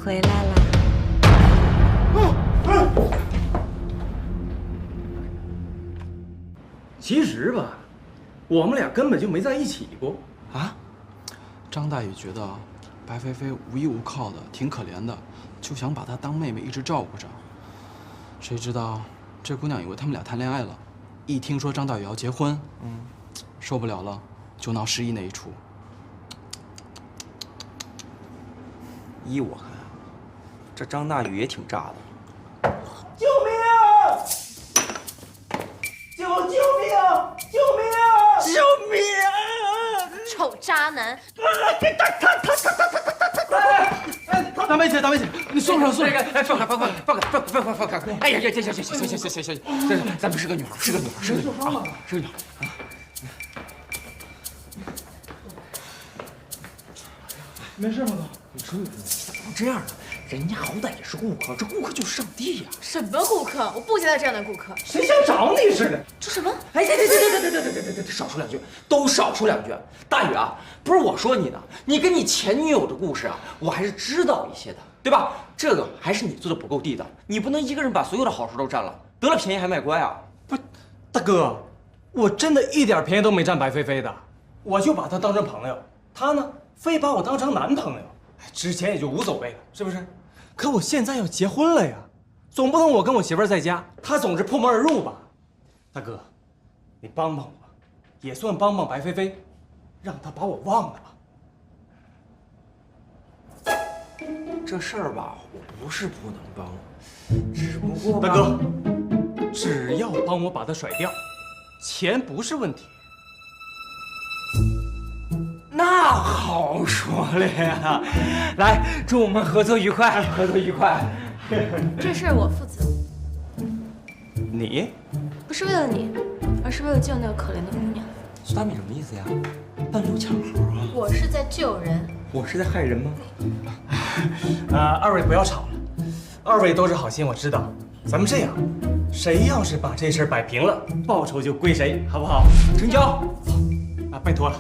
回来啦。其实吧，我们俩根本就没在一起过啊。张大宇觉得白菲菲无依无靠的，挺可怜的，就想把她当妹妹一直照顾着。谁知道这姑娘以为他们俩谈恋爱了，一听说张大宇要结婚，受不了了，就闹失忆那一出。依我看，这张大宇也挺渣的。救命啊！救命！救命！救命！臭渣男！大梅姐，大梅姐，你松手，松手！哎，放开！哎呀，行，这咱们是个女孩，是个女孩，是个女孩啊！没事吗？你说这样的，人家好歹也是顾客，这顾客就是上帝呀！什么顾客？我不接待这样的顾客。谁想找你似的？这什么？哎，对，少说两句，都少说两句。大宇啊，不是我说你的，你跟你前女友的故事啊，我还是知道一些的，对吧？这个还是你做的不够地道，你不能一个人把所有的好处都占了，得了便宜还卖乖啊！不，大哥，我真的一点便宜都没占白菲菲的，我就把她当成朋友，她呢非把我当成男朋友，之前也就无所谓了，是不是？可我现在要结婚了呀，总不能我跟我媳妇在家，她总是破门而入吧？大哥，你帮帮我，也算帮帮白菲菲，让她把我忘了吧。这事儿吧，我不是不能帮，只不过大哥，只要帮我把她甩掉，钱不是问题。那好说了呀！来，祝我们合作愉快，合作愉快。这事儿我负责，你不是为了你，而是为了救那个可怜的姑娘。苏大米什么意思呀？半路抢猴啊！我是在救人。我是在害人吗？二位不要吵了，二位都是好心，我知道。咱们这样，谁要是把这事儿摆平了，报酬就归谁，好不好？成交。啊，拜托了。